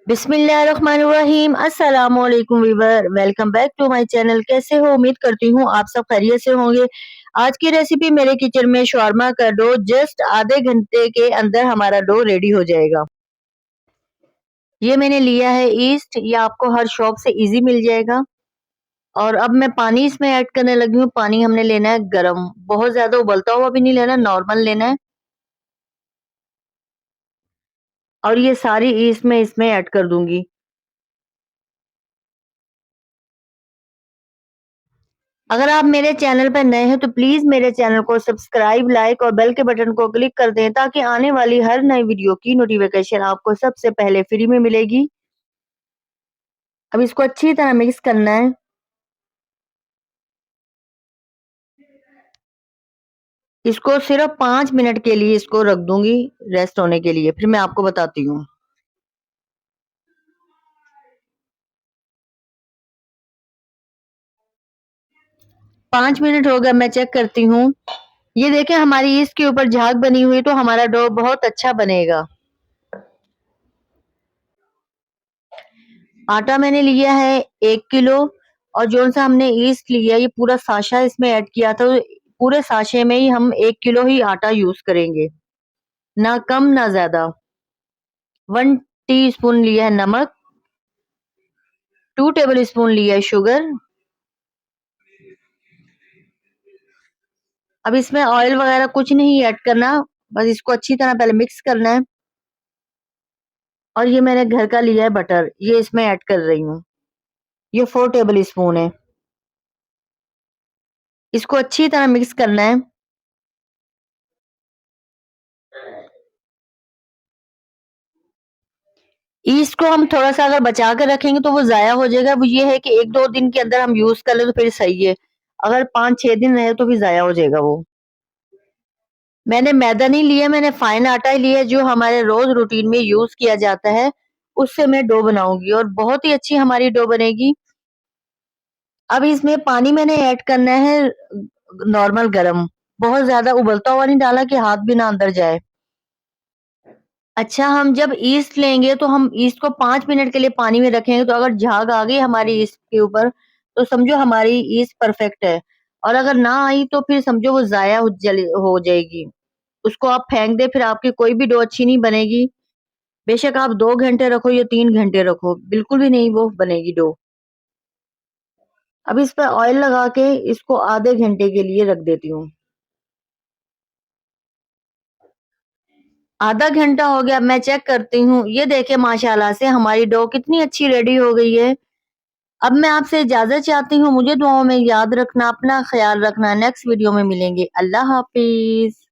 बिस्मिल्लाहिर्रहमानिर्रहीम अस्सलाम वालेकुम viewer, welcome back to my channel. कैसे हो? उम्मीद करती हूँ आप सब खैरियत से होंगे। आज की रेसिपी मेरे किचन में शवारमा का डो, जस्ट आधे घंटे के अंदर हमारा डो रेडी हो जाएगा। ये मैंने लिया है ईस्ट, ये आपको हर शॉप से इजी मिल जाएगा। और अब मैं पानी इसमें ऐड करने लगी हूँ। पानी हमने लेना है गरम, बहुत ज्यादा उबलता हुआ भी नहीं लेना, नॉर्मल लेना है। और ये सारी ईस्ट मैं इसमें ऐड कर दूंगी। अगर आप मेरे चैनल पर नए हैं तो प्लीज मेरे चैनल को सब्सक्राइब, लाइक और बेल के बटन को क्लिक कर दें ताकि आने वाली हर नई वीडियो की नोटिफिकेशन आपको सबसे पहले फ्री में मिलेगी। अब इसको अच्छी तरह मिक्स करना है। इसको सिर्फ 5 मिनट के लिए इसको रख दूंगी रेस्ट होने के लिए, फिर मैं आपको बताती हूँ। 5 मिनट हो गया, मैं चेक करती हूँ। ये देखें हमारी इसके ऊपर झाग बनी हुई, तो हमारा डो बहुत अच्छा बनेगा। आटा मैंने लिया है 1 किलो, और जो सा हमने ईस्ट लिया ये पूरा साशा इसमें ऐड किया था, तो पूरे साशे में ही हम 1 किलो ही आटा यूज करेंगे, ना कम ना ज्यादा। 1 टीस्पून लिया है नमक, 2 टेबल स्पून लिया है शुगर। अब इसमें ऑयल वगैरह कुछ नहीं ऐड करना, बस इसको अच्छी तरह पहले मिक्स करना है। और ये मैंने घर का लिया है बटर, ये इसमें ऐड कर रही हूँ। ये 4 टेबल स्पून है। इसको अच्छी तरह मिक्स करना है। ईस्ट को हम थोड़ा सा अगर बचा कर रखेंगे तो वो ज़ाया हो जाएगा। वो ये है कि 1-2 दिन के अंदर हम यूज़ कर लें तो फिर सही है। अगर 5-6 दिन रहे तो फिर ज़ाया हो जाएगा वो। मैंने मैदा नहीं लिया, मैंने फाइन आटा ही लिया जो हमारे रोज़ रूटीन में यूज़ किया जाता है। उससे मैं डो बनाऊँगी और बहुत ही अच्छी हमारी डो बनेगी। अब इसमें पानी मैंने ऐड करना है नॉर्मल गरम। बहुत ज़्यादा उबलता हुआ नहीं डाला कि हाथ भी ना अंदर जाए। अच्छा, हम जब ईस्ट लेंगे तो हम ईस्ट को 5 मिनट के लिए पानी में रखेंगे, तो अगर झाग आ गई हमारी ईस्ट के ऊपर तो समझो हमारी ईस्ट परफेक्ट है। और अगर ना आई तो फिर समझो वो ज़ाया हो जाएगी। उसको आप फेंक दें, फिर आपकी कोई भी डो अच्छी नहीं बनेगी। बेशक आप 2 घंटे रखो या 3 घंटे रखो, बिल्कुल भी नहीं वो बनेगी डो। अब इस पे ऑयल लगा के इसको आधे घंटे के लिए रख देती हूँ। आधा घंटा हो गया, मैं चेक करती हूँ। ये देखें माशाल्लाह से हमारी डो कितनी अच्छी रेडी हो गई है। अब मैं आपसे इजाजत चाहती हूँ, मुझे दुआओं में याद रखना, अपना ख्याल रखना। नेक्स्ट वीडियो में मिलेंगे। अल्लाह हाफिज।